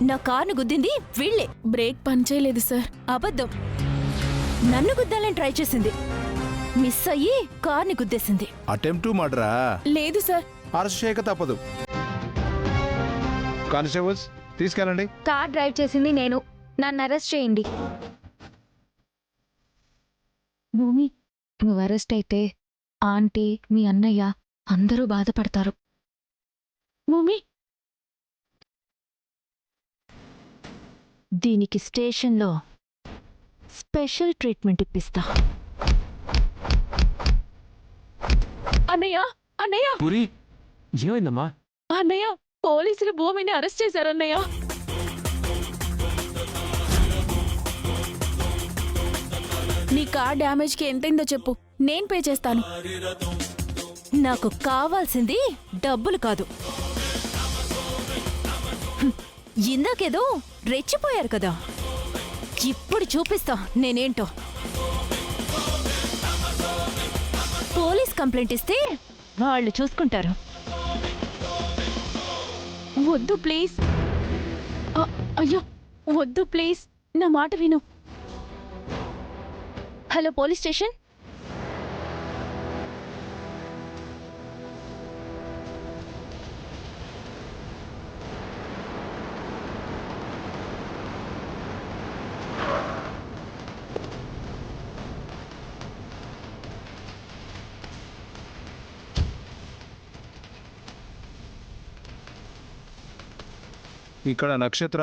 నా కార్ను గుద్దింది వీళ్ళే. బ్రేక్ పనిచేయలేదు సార్. అబద్ధం. నన్ను గుద్దాలని ట్రై చేసింది, మిస్ అయ్యి కార్ని గుద్దేసింది. అటెంప్ట్ మర్డరా? లేదు సార్. అరెస్ట్ చేయక తప్పదు. కానిస్టేబుల్స్ తీసుకెళ్ళండి. కార్ డ్రైవ్ చేసింది నేను, నన్ను అరెస్ట్ చేయండి. భూమి, నువ్వు అరెస్ట్ అయితే ఆంటీ, మీ అన్నయ్య అందరూ బాధపడతారు. భూమి, దీనికి స్టేషన్లో స్పెషల్ ట్రీట్మెంట్ ఇప్పిస్తా. అన్నయ్య, అన్నయ్య, పూరి, ఏమైందమ్మా? అన్నయ్య, పోలీసులు భూమిని అరెస్ట్ చేశారన్నయ్య. నీ కార్ డ్యామేజ్కి ఎంతైందో చెప్పు, నేను పే చేస్తాను. నాకు కావాల్సింది డబ్బులు కాదు. ఇందాకేదో రెచ్చిపోయారు కదా, ఇప్పుడు చూపిస్తా నేనేంటో. పోలీస్ కంప్లైంట్ ఇస్తే వాళ్ళు చూసుకుంటారు. వద్దు ప్లీజ్. అయ్యో వద్దు ప్లీజ్, నా మాట విను. Hello police station. ఇక్కడ నక్షత్ర.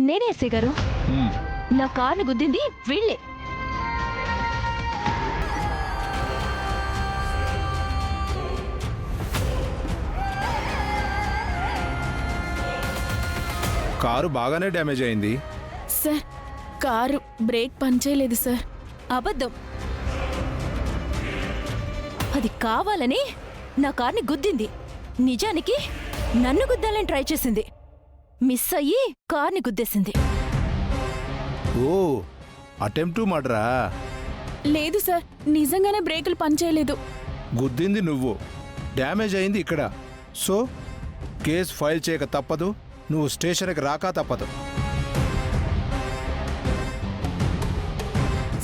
నేనే ఎస్ఐ గారు. నా కార్ను గుద్దింది వీళ్ళే. కారు బాగానే డ్యామేజ్ అయింది. సార్, కారు బ్రేక్ పనిచేయలేదు సార్. అబద్ధం. అది కావాలని నా కార్ని గుద్దింది, నిజానికి నన్ను గుద్దాలని ట్రై చేసింది, మిస్ అయ్యి కార్ని గుద్దేసింది. ఓ, అటెంప్ట్ మర్డరా? లేదు సార్, నిజంగానే బ్రేకులు పనిచేయలేదు. గుద్దింది నువ్వు, డ్యామేజ్ అయింది ఇక్కడ. సో కేసు ఫైల్ చేయక తప్పదు, నువ్వు స్టేషన్కి రాక తప్పదు.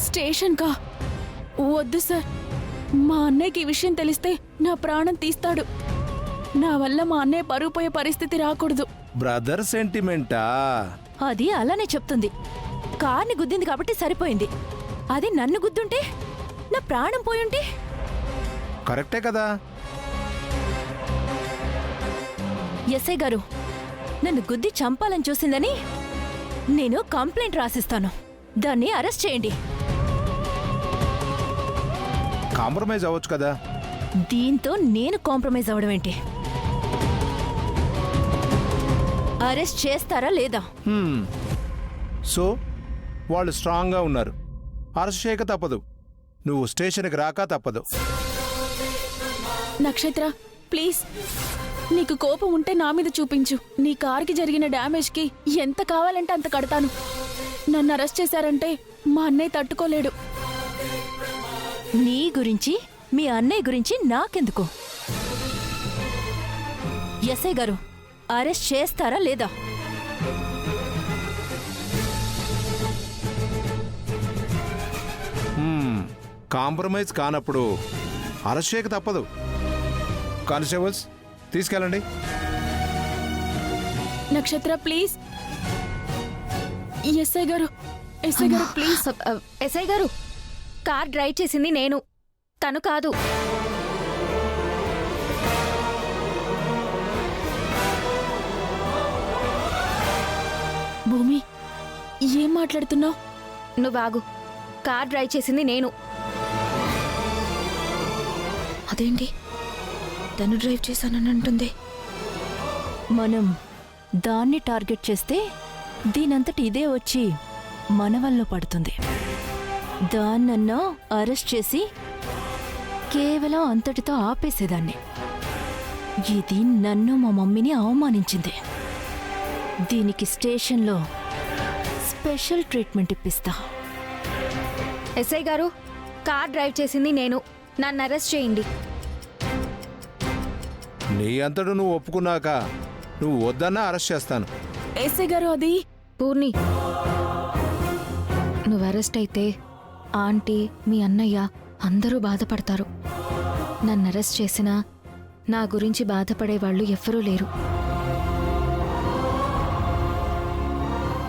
స్టేషన్ కా? వద్దు సార్, మా అన్నయ్యకి ఈ విషయం తెలిస్తే నా ప్రాణం తీస్తాడు. నా వల్ల మా అన్నయ్య పరుగు పోయే పరిస్థితి రాకూడదు. బ్రదర్ సెంటిమెంటా? అది అలానే చెప్తుంది. కార్ని గుద్దింది కాబట్టి సరిపోయింది. అది నన్ను గుద్దుంటే, నా ప్రాణం పోయుంటే? కరెక్టే కదా. ఎస్ఐ గారు, నన్ను గుద్ది చంపాలని చూసిందని నేను కంప్లైంట్ రాసిస్తాను. దాన్ని అరెస్ట్ చేయండి. కాంప్రమైజ్ అవ్వచ్చు కదా. దీంతో నేను కాంప్రమైజ్ అవడం ఏంటి? అరెస్ట్ చేస్తారా లేదా? సో వాళ్ళు స్ట్రాంగ్గా ఉన్నారు, అరెస్ట్ చేయక తప్పదు, నువ్వు స్టేషన్కి రాక తప్పదు. నక్షత్ర, ప్లీజ్, నీకు కోపం ఉంటే నా మీద చూపించు. నీ కార్కి జరిగిన డ్యామేజ్కి ఎంత కావాలంటే అంత కడతాను. నన్ను అరెస్ట్ చేశారంటే మా అన్నయ్య తట్టుకోలేడు. నీ గురించి, మీ అన్నయ్య గురించి నాకెందుకు? ఎస్ఐ గారు, అరెస్ట్ చేస్తారా లేదా? కాంప్రమైజ్ కానప్పుడు అరెస్ట్ చేయక తప్పదు. కానిస్టేబుల్స్ తీసుకెళ్ళండి. నక్షత్ర, ప్లీజ్. ఎస్ఐ గారు, ఎస్ఐ గారు, ప్లీజ్. ఎస్ఐ గారు, కార్ డ్రైవ్ చేసింది నేను, తను కాదు. భూమి, ఏం మాట్లాడుతున్నావు? నువ్వు ఆగు. కార్ డ్రైవ్ చేసింది నేను. అదేంటి తను డ్రైవ్ చేశానని అంటుంది? మనం దాన్ని టార్గెట్ చేస్తే దీనంతటి ఇదే వచ్చి మన వల్ల పడుతుంది. దాన్నన్నా అరెస్ట్ చేసి కేవలం అంతటితో ఆపేసేదాన్ని. ఇది నన్ను, మా మమ్మీని అవమానించింది. దీనికి స్టేషన్లో స్పెషల్ ట్రీట్మెంట్ ఇప్పిస్తా. ఎస్ఐ గారు, కార్ డ్రైవ్ చేసింది నేను, నన్ను అరెస్ట్ చేయండి. నీ అంతడు నువ్వు ఒప్పుకున్నాక నువ్వు వద్దన్నా అరెస్ట్ చేస్తాను. ఎస్ఐ గారు అది పూర్ణి, నువ్వు అరెస్ట్ అయితే ఆంటీ, మీ అన్నయ్య అందరూ బాధపడతారు. నన్ను అరెస్ట్ చేసినా నా గురించి బాధపడేవాళ్ళు ఎవ్వరూ లేరు.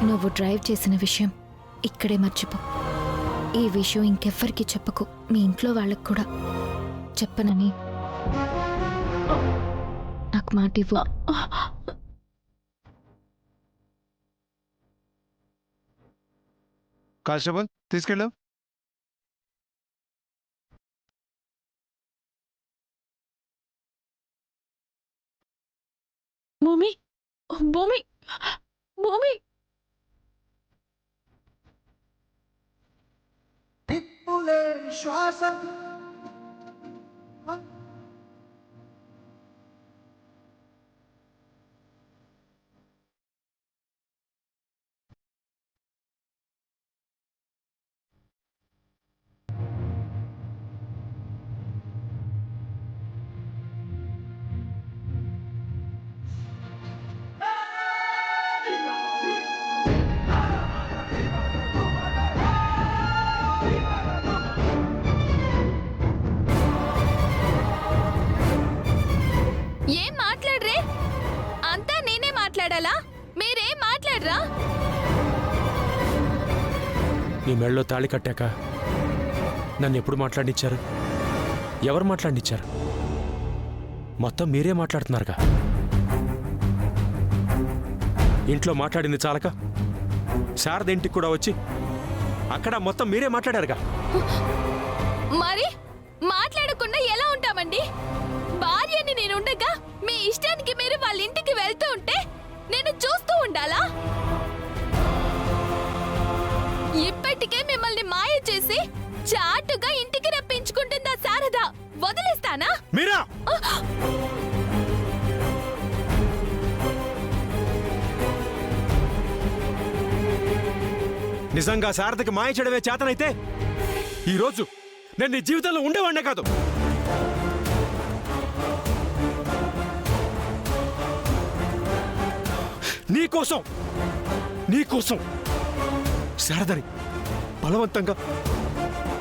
నువ్వు డ్రైవ్ చేసిన విషయం ఇక్కడే మర్చిపో. ఈ విషయం ఇంకెవ్వరికి చెప్పకు, మీ ఇంట్లో వాళ్ళకు కూడా చెప్పనని నాకు మాట ఇవ్వు. కానిస్టేబుల్ తీసుకెళ్ళు. భూమి భూమి భూమి ఏం మాట్లాడరే? అంతా నేనే మాట్లాడాలా? మీరేం మాట్లాడరా? నీ మెళ్ళలో తాళి కట్టాక నన్ను ఎప్పుడు మాట్లాడినిచ్చారు? ఎవరు మాట్లాడినిచ్చారు? మొత్తం మీరే మాట్లాడుతున్నారుగా. ఇంట్లో మాట్లాడింది చాలక శారద ఇంటికి కూడా వచ్చి అక్కడ మొత్తం మీరే మాట్లాడారుగా. మరి మాట్లాడకుండా ఎలా ఉంటామండి? భార్యని నేనుండగా మీ ఇష్టానికి మీరు వాళ్ళ ఇంటికి వెళ్తూ ఉంటే నేను చూస్తూ ఉండాలా? ఇప్పటికే మిమ్మల్ని మాయ చేసి చాటుగా ఇంటికి రప్పించుకుంటుందా శారద? వదిలేస్తానా? మీరా నిజంగా శారదకి మాయ చేయడమే చేతనైతే ఈరోజు నేను నీ జీవితంలో ఉండేవాడినే కాదు. నీకోసం శారదని బలవంతంగా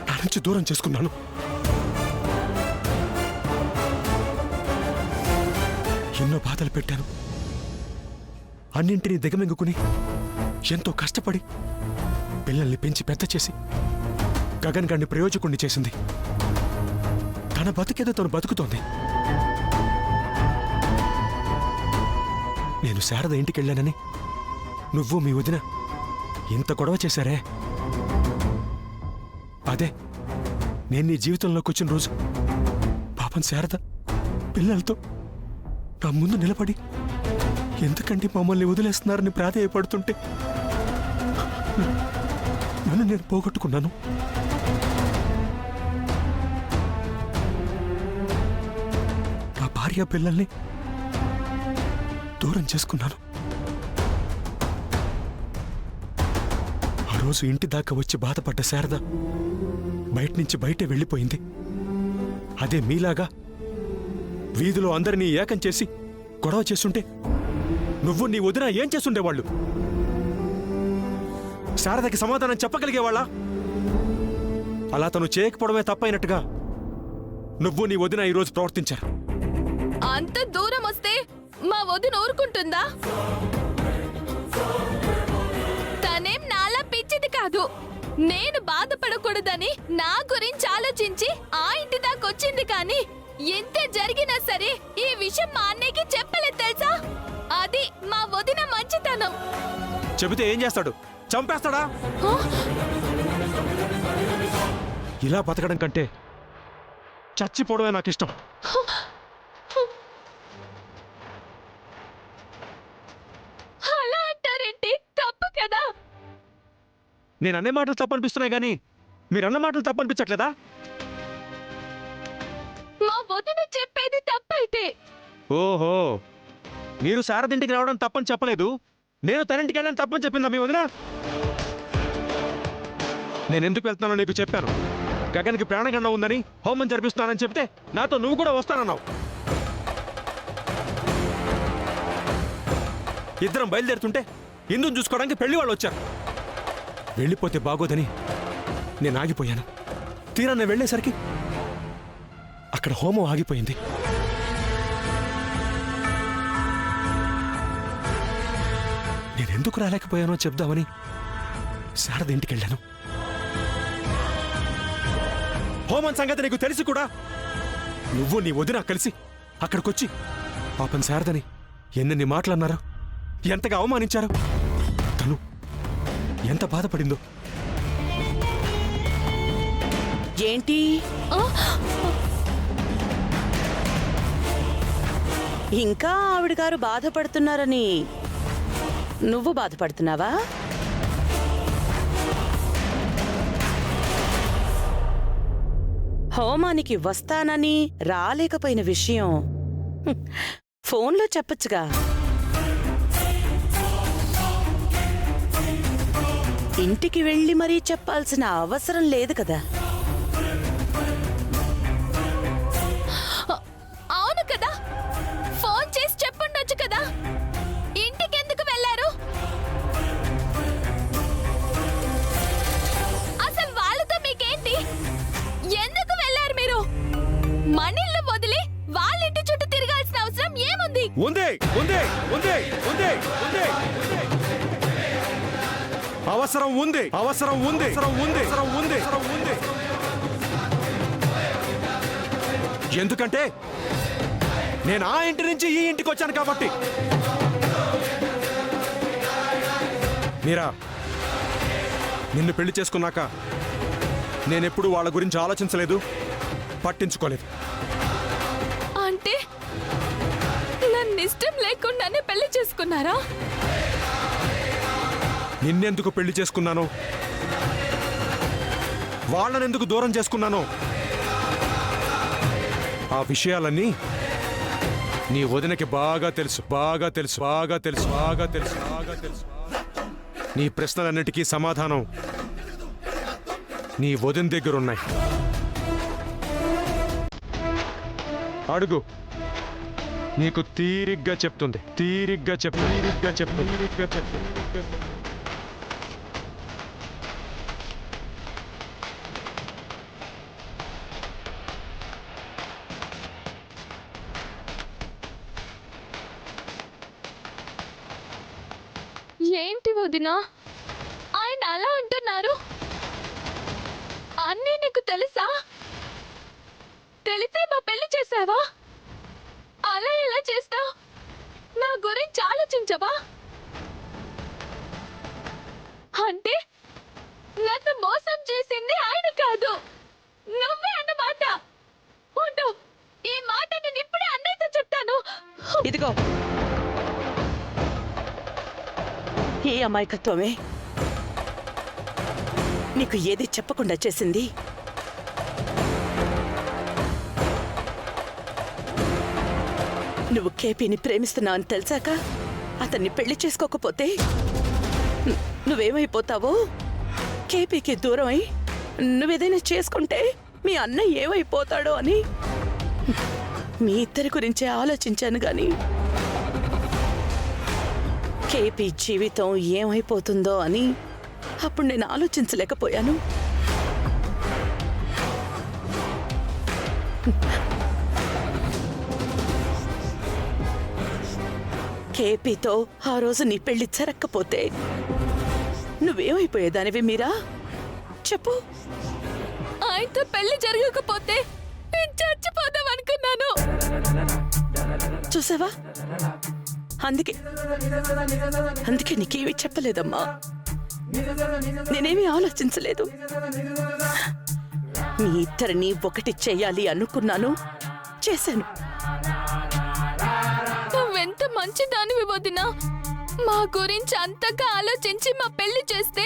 నా నుంచి దూరం చేసుకున్నాను. ఎన్నో బాధలు పెట్టాను. అన్నింటినీ దిగమింగుకుని ఎంతో కష్టపడి పిల్లల్ని పెంచి పెద్ద చేసి గగన్ గారిని ప్రయోజకుణ్ణి చేసింది. తన బతికేదో తను బతుకుతోంది. నేను శారద ఇంటికెళ్ళానని నువ్వు మీ వదిన ఇంత గొడవ చేశారే, అదే నేను నీ జీవితంలోకి వచ్చిన రోజు పాపం శారద పిల్లలతో నా ముందు నిలబడి ఎందుకంటే మమ్మల్ని వదిలేస్తున్నారని ప్రాధేయపడుతుంటే నన్ను నేను పోగొట్టుకున్నాను. నా భార్య పిల్లల్ని దూరం చేసుకున్నాను. ఆ రోజు ఇంటి దాకా వచ్చి బాధపడ్డ శారద బయట నుంచి బయటే వెళ్ళిపోయింది. అదే మీలాగా వీధిలో అందరినీ ఏకం చేసి గొడవ చేస్తుంటే నువ్వు నీ వదిన ఏం చేస్తుండేవాళ్ళు? శారదకి సమాధానం చెప్పగలిగేవాళ్ళా? అలా తను చేయకపోవడమే తప్పైనట్టుగా నువ్వు నీ వదిన ఈరోజు ప్రవర్తించారు. అంత దూరం వస్తే మా వదిన ఊరుకుంటుందా? తనేం నాలా పిచ్చిది కాదు. నేను బాధపడకూడదని నా గురించి ఆలోచించి ఆ ఇంటి దాకొచ్చింది. కానీ ఎంత జరిగినా సరే ఈ విషయం మా అన్నయ్యకి చెప్పలేదు తెలుసా? అది మా వదిన మంచితనం. చెబితే ఏం చేస్తాడు? చంపేస్తాడా? ఇలా బతకడం కంటే చచ్చిపోవడమే నాకు ఇష్టం. అలా అంటారేంటి? తప్పు కదా. నేను అనే మాటలు తప్పనిపిస్తున్నాయి కానీ మీరన్న మాటలు తప్పనిపించట్లేదా? మా వదిన చెప్పేది తప్పైతే ఓహో, మీరు శారదింటికి రావడం తప్పని చెప్పలేదు, నేను తనింటికి వెళ్ళడం తప్పని చెప్పిందా మీ వదిన? నేను ఎందుకు వెళ్తున్నానో నీకు చెప్పాను. గగన్కి ప్రాణగండం ఉందని హోమం జరిపిస్తున్నానని చెప్తే నాతో నువ్వు కూడా వస్తానన్నావు. ఇద్దరం బయలుదేరుతుంటే ఇందును చూసుకోవడానికి పెళ్లి వాళ్ళు వచ్చారు. వెళ్ళిపోతే బాగోదని నేను ఆగిపోయాను. తీరా నేను వెళ్ళేసరికి అక్కడ హోమం ఆగిపోయింది. నేనెందుకు రాలేకపోయానో చెప్దామని శారద ఇంటికి వెళ్ళాను. హోమం సంగతి నీకు తెలిసి కూడా నువ్వు నీ వదిన కలిసి అక్కడికొచ్చి పాపం శారదని ఎన్నెన్ని మాటలన్నారో, ఎంతగా అవమానించారో, తను ఎంత బాధపడిందో. ఏంటి ఇంకా ఆవిడ గారు బాధపడుతున్నారని నువ్వు బాధపడుతున్నావా? హోమానికి వస్తానని రాలేకపోయిన విషయం ఫోన్లో చెప్పొచ్చుగా. ఇంటికి వెళ్ళి మరీ చెప్పాల్సిన అవసరం లేదు కదా. అవును కదా, ఫోన్ చేసి చెప్పుండొచ్చు కదా. ఇంటికి ఎందుకు వెళ్ళారు? అసలు వాళ్ళతో మీకేంటి? ఎందుకు వెళ్ళారు మీరు? మనిళ్ళు వదిలి వాళ్ళ ఇంటి చుట్టూ తిరగాల్సిన అవసరం ఏముంది? ఉంది ఉంది ఉంది ఉంది ఉంది అవసరం ఉంది, అవసరం ఉంది, అవసరం ఉంది, అవసరం ఉంది, అవసరం ఉంది. ఎందుకంటే నేను ఆ ఇంటి నుంచి ఈ ఇంటికి వచ్చాను కాబట్టి. మీరా, నిన్ను పెళ్లి చేసుకున్నాక నేనెప్పుడు వాళ్ళ గురించి ఆలోచించలేదు, పట్టించుకోలేదు. అంటే నన్ను ఇష్టం లేకుండానే పెళ్లి చేసుకున్నారా? నిన్నెందుకు పెళ్లి చేసుకున్నానో, వాళ్ళనెందుకు దూరం చేసుకున్నానో ఆ విషయాలన్నీ నీ వదినకి బాగా తెలుసు, బాగా తెలుసు, బాగా తెలుసు, బాగా తెలుసు, బాగా తెలుసు. నీ ప్రశ్నలన్నిటికీ సమాధానం నీ వదిన దగ్గరున్నాయి. అడుగు, నీకు తీరిగ్గా చెప్తుంది, తీరిగ్గా చెప్తుంది, తీరిగ్గా చెప్తుంది, తీరిగ్గా చెప్తుంది. ఏంటి వదినా ఆయన అలా అంటున్నారు? అన్నీ నీకు తెలుసా? తెలిసే మా పెళ్లి చేసావా? అలా ఎలా చేస్తావు? నా గురించి ఆలోచించవా? అంటే నన్ను మోసం చేసింది ఆయన కాదు, నువ్వే అన్నమాట. ఉండు, ఈ మాట నేను ఇప్పుడే అన్నయ్యతో చెప్తాను. ఇదిగో ఈ అమాయకత్వమే నీకు ఏది చెప్పకుండా చేసింది. నువ్వు కేపీని ప్రేమిస్తున్నావని తెలిసాక అతన్ని పెళ్లి చేసుకోకపోతే నువ్వేమైపోతావో, కేపీకి దూరం అయి నువ్వేదైనా చేసుకుంటే మీ అన్న ఏమైపోతాడో అని మీ ఇద్దరి గురించే ఆలోచించాను గాని కేపీ జీవితం ఏమైపోతుందో అని అప్పుడు నేను ఆలోచించలేకపోయాను. కేపీతో ఆ రోజు నీ పెళ్లి జరగకపోతే నువ్వేమైపోయేదానివి మీరా? చెప్పు. ఆయనతో పెళ్లి జరగకపోతే నేను చచ్చిపోదాం అనుకున్నాను. చూసావా, అందుకే నీకేమీ చెప్పలేదమ్మా. నేనేమీ ఆలోచించలేదు. మీ ఇద్దరిని ఒకటి చెయ్యాలి అనుకున్నాను, చేశాను. నువ్వెంత మంచిదానివి వదినా. మా గురించి అంతగా ఆలోచించి మా పెళ్లి చేస్తే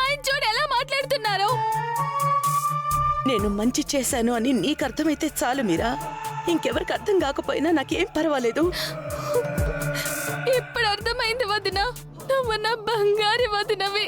ఆయన చూడు ఎలా మాట్లాడుతున్నారో. నేను మంచి చేశాను అని నీకు అర్థమైతే చాలు మీరా. ఇంకెవరికి అర్థం కాకపోయినా నాకేం పర్వాలేదు. ఇప్పుడు అర్థమైంది వదినా, నువ్వు నా బంగారు వదినవి.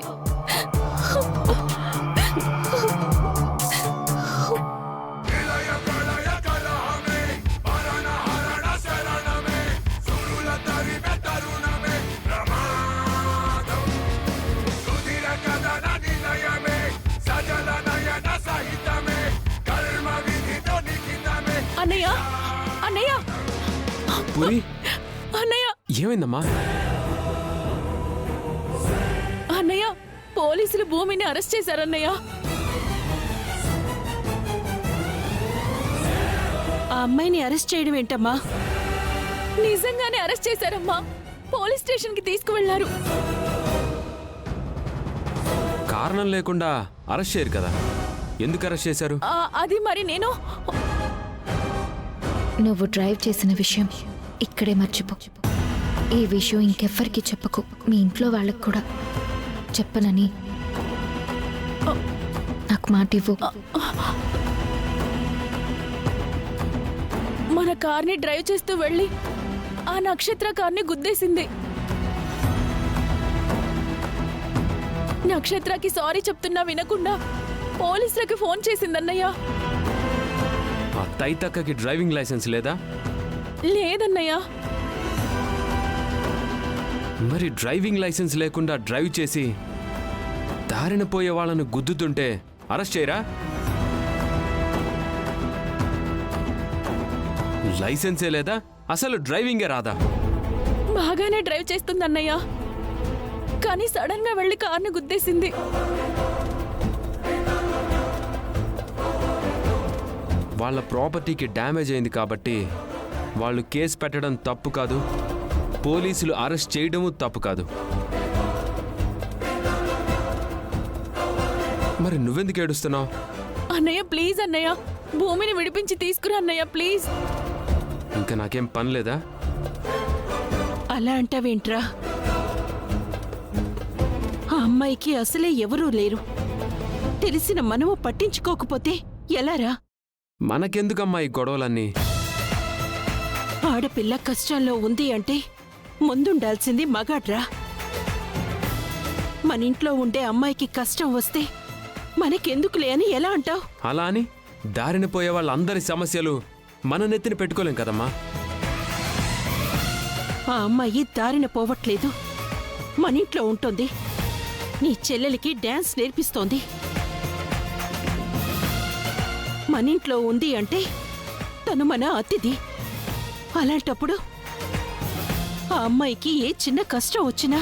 పూరి అన్నయ్య ఏమైందమ్మా? అన్నయ్య పోలీసులు భూమిని అరెస్ట్ చేశారన్నయ్య. ఆ అమ్మాయిని అరెస్ట్ చేయడం ఏంటమ్మా? నిజంగానే అరెస్ట్ చేశారమ్మా. పోలీస్ స్టేషన్ కి తీసుకువెళ్లారు. కారణం లేకుండా అరెస్ట్ చేయరు కదా, ఎందుకు అరెస్ట్ చేశారు? అది మరి నేను నువ్వు డ్రైవ్ చేసిన విషయం ఇక్కడే మర్చిపో. ఈ విషయం ఇంకెవ్వరికీ చెప్పకు, మీ ఇంట్లో వాళ్ళకు కూడా చెప్పనని నాకు మాట ఇవ్వు. మన కార్ని డ్రైవ్ చేస్తూ వెళ్ళి ఆ నక్షత్ర కార్ని గుద్దేసింది. నక్షత్రకి సారీ చెప్తున్నా వినకుండా పోలీసులకి ఫోన్ చేసిందన్నయ్య. ఆ తైతక్కకి డ్రైవింగ్ లైసెన్స్ లేదా? లేదన్నయ్య. మరి డ్రైవింగ్ లైసెన్స్ లేకుండా డ్రైవ్ చేసి దారిన పోయే వాళ్ళను గుద్దుతుంటే అరెస్ట్ చేయరా? లైసెన్సే లేదా, అసలు డ్రైవింగే రాదా? బాగానే డ్రైవ్ చేస్తుందన్నయ్య, కానీ సడన్ గా వెళ్లి కార్ని గుద్దేసింది. వాళ్ళ ప్రాపర్టీకి డ్యామేజ్ అయింది కాబట్టి వాళ్ళు కేసు పెట్టడం తప్పు కాదు, పోలీసులు అరెస్ట్ చేయడము తప్పు కాదు. మరి నువ్వెందుకు ఏడుస్తున్నావు? అన్నయ్య ప్లీజ్ అన్నయ్య, భూమిని విడిపించి తీసుకురా అన్నయ్య ప్లీజ్. ఇంకా నాకేం పని లేదా? అలా అంటావేంట్రా? ఆ అమ్మాయికి అసలే ఎవరూ లేరు. తెలిసిన మనము పట్టించుకోకపోతే ఎలారా? మనకెందుకమ్మా ఈ గొడవలన్నీ? ఆడపిల్ల కష్టాల్లో ఉంది అంటే ముందుండాల్సింది మగాడ్రా. మన ఇంట్లో ఉండే అమ్మాయికి కష్టం వస్తే మనకెందుకులే అని ఎలా అంటావు? అలా అని దారిన పోయే వాళ్ళందరి సమస్యలు మన నెత్తిన పెట్టుకోలేం కదమ్మా. ఆ అమ్మాయి దారిన పోవట్లేదు, మన ఇంట్లో ఉంటుంది. నీ చెల్లెలికి డాన్స్ నేర్పిస్తోంది. మన ఇంట్లో ఉంది అంటే తను మన అతిథి. అలాంటప్పుడు ఆ అమ్మాయికి ఏ చిన్న కష్టం వచ్చినా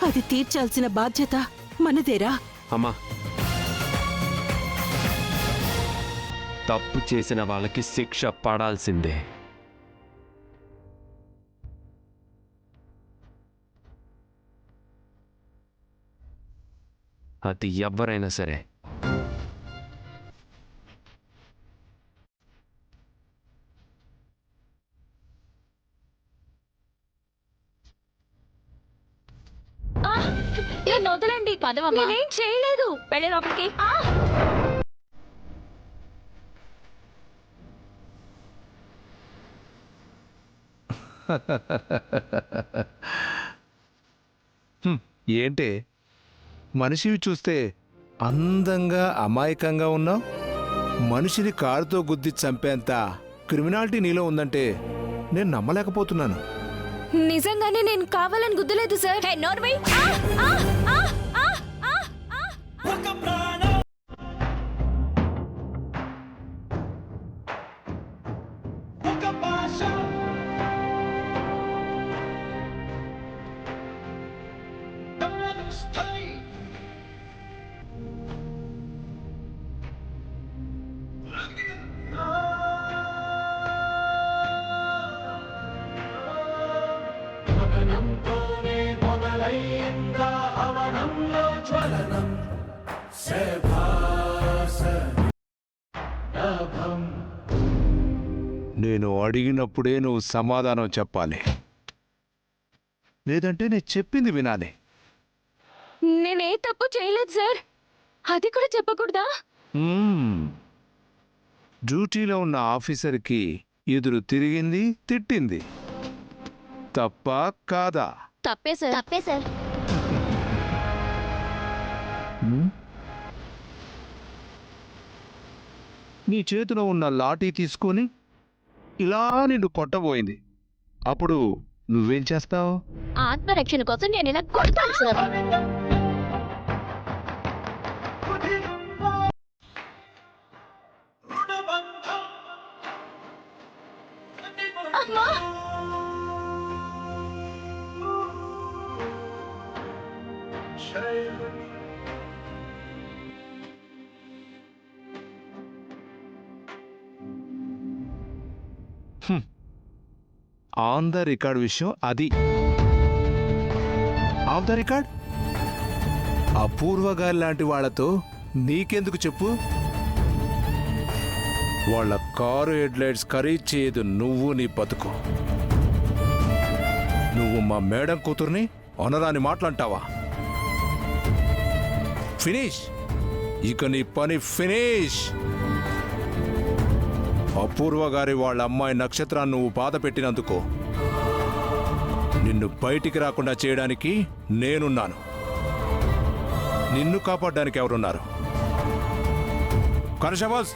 అది తీర్చాల్సిన బాధ్యత మనదేరా. అమ్మా, తప్పు చేసిన వాళ్ళకి శిక్ష పడాల్సిందే. అది ఎవరైనా సరే. వదలండి, నేనేం చేయలేదు. వెళ్ళే లోపలికి. ఏంటే మనిషివి చూస్తే అందంగా అమాయకంగా ఉన్నావు. మనిషిని కారుతో గుద్ది చంపేంత క్రిమినాలిటీ నీలో ఉందంటే నేను నమ్మలేకపోతున్నాను. నిజంగానే నేను కావాలని గుద్దలేదు సార్. నేను అడిగినప్పుడే నువ్వు సమాధానం చెప్పాలి, లేదంటే నేను చెప్పింది వినాలి. నేనే తప్పు చేయలేదు సార్, అది కూడా చెప్పకూడదా? డ్యూటీలో ఉన్న ఆఫీసర్కి ఎదురు తిరిగింది, తిట్టింది. తప్ప కాదా? తప్పే సార్. నీ చేతిలో ఉన్న లాఠీ తీసుకొని ఇలా నిన్ను కొట్టబోయింది. అప్పుడు నువ్వేం చేస్తావు? ఆత్మరక్షణ కోసం నేను ఇలా కొడతాను సార్. అమ్మా ఆన్ ద రికార్డ్ విషయం అది. ఆఫ్ ద రికార్డ్ అపూర్వ గారి లాంటి వాళ్లతో నీకెందుకు చెప్పు? వాళ్ళ కారు హెడ్లైట్స్ ఖరీదు చేయదు నువ్వు నీ బతుకు. నువ్వు మా మేడం కూతుర్ని అనరాని మాటలంటావా? ఫినిష్, ఇక నీ పని ఫినిష్. అపూర్వ గారి వాళ్ళ అమ్మాయి నక్షత్రాన్ని నువ్వు బాధ పెట్టినందుకు నిన్ను బయటికి రాకుండా చేయడానికి నేనున్నాను. నిన్ను కాపాడడానికి ఎవరున్నారు? కానిస్టేబుల్స్,